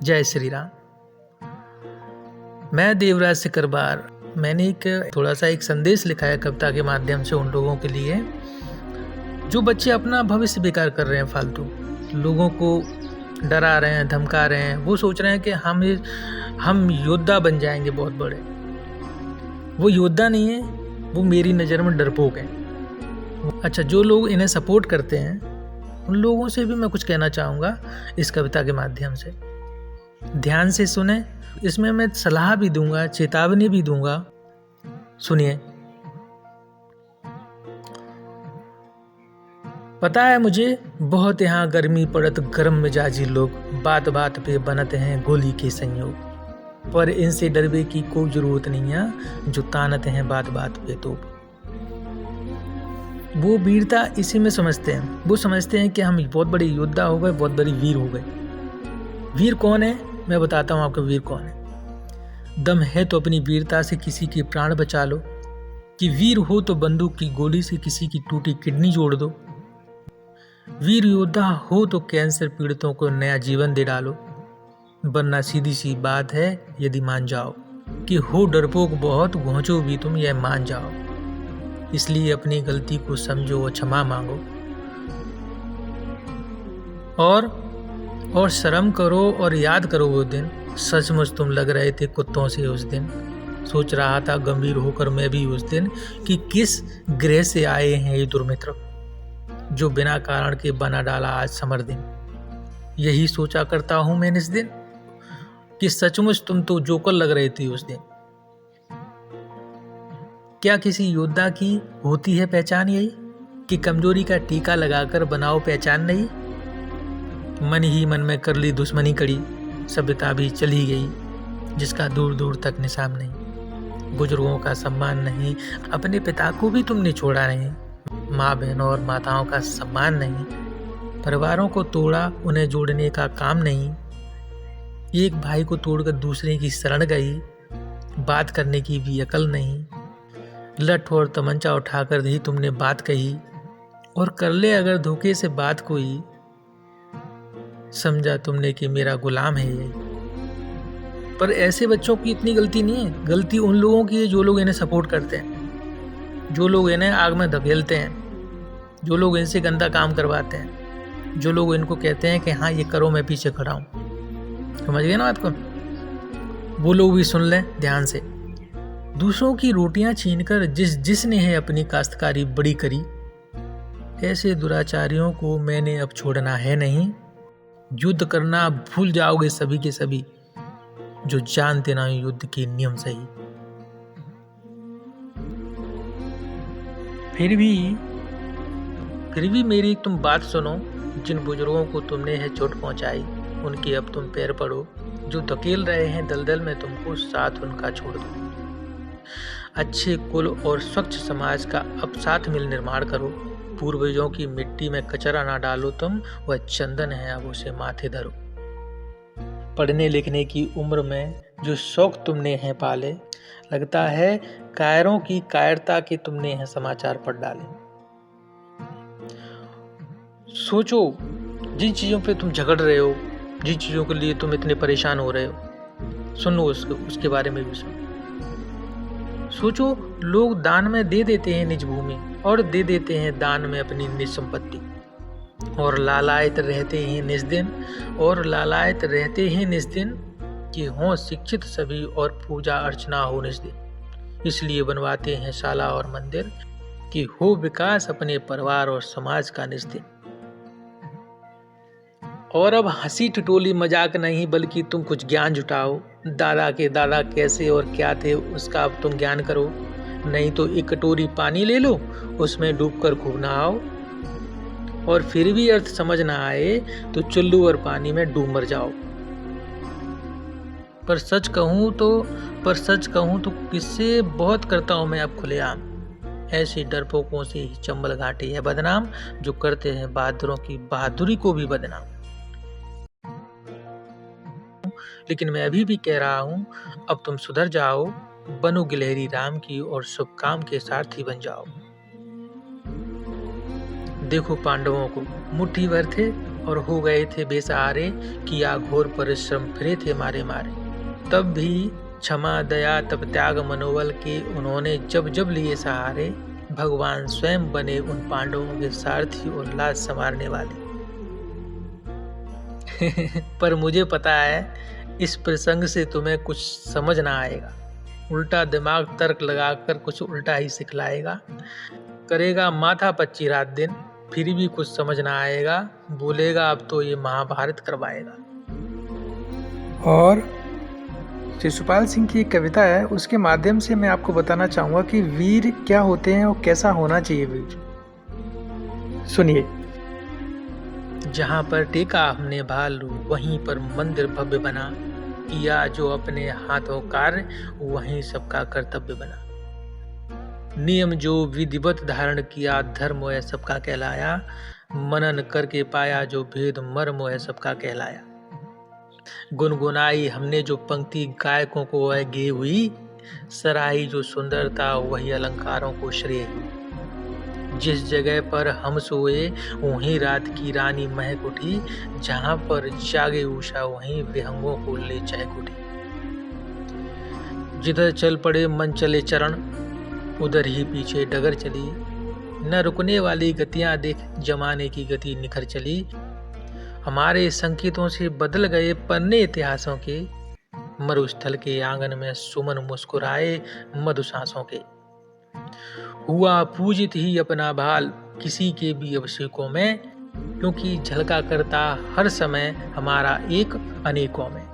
जय श्री राम। मैं देवराज सिकरबार। मैंने थोड़ा सा एक संदेश लिखा है कविता के माध्यम से उन लोगों के लिए जो बच्चे अपना भविष्य बेकार कर रहे हैं, फालतू लोगों को डरा रहे हैं, धमका रहे हैं। वो सोच रहे हैं कि हम योद्धा बन जाएंगे बहुत बड़े। वो योद्धा नहीं है, वो मेरी नज़र में डरपोक है। अच्छा, जो लोग इन्हें सपोर्ट करते हैं उन लोगों से भी मैं कुछ कहना चाहूँगा इस कविता के माध्यम से। ध्यान से सुने, इसमें मैं सलाह भी दूंगा, चेतावनी भी दूंगा। सुनिए। पता है मुझे बहुत यहाँ गर्मी पड़त गर्म मिजाजी लोग, बात बात पे बनते हैं गोली के संयोग। पर इनसे डरने की कोई जरूरत नहीं है जो तानते हैं बात बात पे तोप। वो वीरता इसी में समझते हैं। वो समझते हैं कि हम बहुत बड़े योद्धा हो गए, बहुत बड़ी वीर हो गए। वीर कौन है? मैं बताता हूँ आपको वीर कौन है। दम है तो अपनी वीरता से किसी के प्राण बचा लो, कि वीर हो तो बंदूक की गोली से किसी की टूटी किडनी जोड़ दो। वीर योद्धा हो तो कैंसर पीड़ितों को नया जीवन दे डालो। वरना सीधी सी बात है, यदि मान जाओ कि हो डरपोक बहुत, घोंचो भी तुम यह मान जाओ। इसलिए अपनी गलती को समझो और क्षमा मांगो और शर्म करो और याद करो वो दिन। सचमुच तुम लग रहे थे कुत्तों से उस दिन। सोच रहा था गंभीर होकर मैं भी उस दिन कि किस ग्रह से आए हैं ये दुर्मित्र, जो बिना कारण के बना डाला आज समर दिन। यही सोचा करता हूं मैंने इस दिन कि सचमुच तुम तो जोकर लग रहे थे उस दिन। क्या किसी योद्धा की होती है पहचान यही कि कमजोरी का टीका लगाकर बनाओ पहचान नहीं? मन ही मन में कर ली दुश्मनी कड़ी, सभ्यता भी चली गई जिसका दूर दूर तक निशान नहीं। बुजुर्गों का सम्मान नहीं, अपने पिता को भी तुमने छोड़ा नहीं। माँ बहनों और माताओं का सम्मान नहीं, परिवारों को तोड़ा उन्हें जोड़ने का काम नहीं। एक भाई को तोड़कर दूसरे की शरण गई, बात करने की भी अकल नहीं। लठ और तमंचा उठाकर ही तुमने बात कही, और कर ले अगर धोखे से बात कोई, समझा तुमने कि मेरा गुलाम है ये। पर ऐसे बच्चों की इतनी गलती नहीं है। गलती उन लोगों की है जो लोग इन्हें सपोर्ट करते हैं, जो लोग इन्हें आग में धकेलते हैं, जो लोग इनसे गंदा काम करवाते हैं, जो लोग इनको कहते हैं कि हाँ ये करो मैं पीछे खड़ा हूँ। समझ गए ना बात को? वो लोग भी सुन लें ध्यान से। दूसरों की रोटियां छीनकर जिसने है अपनी काश्तकारी बड़ी करी, ऐसे दुराचारियों को मैंने अब छोड़ना है नहीं। युद्ध करना भूल जाओगे सभी के सभी, जो जानते ना युद्ध के नियम सही। फिर भी मेरी तुम बात सुनो। जिन बुजुर्गों को तुमने है चोट पहुंचाई, उनके अब तुम पैर पड़ो। जो धकेल रहे हैं दलदल में तुमको, साथ उनका छोड़ दो। अच्छे कुल और स्वच्छ समाज का अब साथ मिल निर्माण करो। पूर्वजों की मिट्टी में कचरा ना डालो तुम, वह चंदन है अब उसे माथे धरो। पढ़ने लिखने की उम्र में जो शौक तुमने हैं पाले, लगता है कायरों की कायरता के तुमने हैं समाचार पढ़ डाले। सोचो, जिन चीजों पे तुम झगड़ रहे हो, जिन चीजों के लिए तुम इतने परेशान हो रहे हो, सुनो उसके बारे में भी सुनो। सोचो, लोग दान में दे देते हैं निज भूमि, और दे देते हैं दान में अपनी निज संपत्ति, और लालायत रहते हैं निज दिन कि हों शिक्षित सभी और पूजा अर्चना हो निज दिन। इसलिए बनवाते हैं शाला और मंदिर कि हो विकास अपने परिवार और समाज का निज दिन। और अब हंसी ठिठोली मजाक नहीं, बल्कि तुम कुछ ज्ञान जुटाओ। दादा के दादा कैसे और क्या थे उसका अब तुम ज्ञान करो। नहीं तो एक कटोरी पानी ले लो, उसमें डूबकर खूब नहाओ, और फिर भी अर्थ समझ ना आए तो चुल्लू और पानी में डूब मर जाओ। पर सच कहूँ तो किससे बहुत करता हूँ मैं अब खुलेआम। ऐसे डरपोकों से ही चंबल घाटी है बदनाम, जो करते हैं बहादुरों की बहादुरी को भी बदनाम। लेकिन मैं अभी भी कह रहा हूँ, अब तुम सुधर जाओ, बनो गिलहरी राम की और शुभ काम के सारथी बन जाओ। देखो पांडवों को मुट्ठी भर थे और हो गए थे बेसहारे, किया घोर परिश्रम फिरे थे मारे मारे। तब भी क्षमा दया तप त्याग मनोबल के उन्होंने जब जब लिए सहारे, भगवान स्वयं बने उन पांडवों के सारथी और लाज संवारने वाले। पर मुझे पता है इस प्रसंग से तुम्हें कुछ समझ ना आएगा। उल्टा दिमाग तर्क लगाकर कुछ उल्टा ही सिखलाएगा। करेगा माथा पच्ची रात दिन, फिर भी कुछ समझ ना आएगा। बोलेगा अब तो ये महाभारत करवाएगा। और शिशुपाल सिंह की एक कविता है, उसके माध्यम से मैं आपको बताना चाहूँगा कि वीर क्या होते हैं और कैसा होना चाहिए वीर। सुनिए। जहाँ पर टेका हमने भालू, वहीं पर मंदिर भव्य बना, किया जो अपने हाथों कार्य, वहीं सबका कर्तव्य बना। नियम जो विधिवत धारण किया, धर्म वह सबका कहलाया, मनन करके पाया जो भेद मर्म वह सबका कहलाया। गुनगुनाई हमने जो पंक्ति, गायकों को वह गे हुई, सराही जो सुंदरता वही अलंकारों को श्रेय हुई। जिस जगह पर हम सोए वहीं रात की रानी महक उठी, जहां पर जागे उषा वहीं विहंगों को ले चहक उठी। जिधर चल पड़े मन चले चरण, उधर ही पीछे डगर चली, न रुकने वाली गतियां देख जमाने की गति निखर चली। हमारे संकेतों से बदल गए पन्ने इतिहासों के, मरुस्थल के आंगन में सुमन मुस्कुराए मधुसांसों के। हुआ पूजित ही अपना भाल किसी के भी अभिषेकों में, क्योंकि झलका करता हर समय हमारा एक अनेकों में।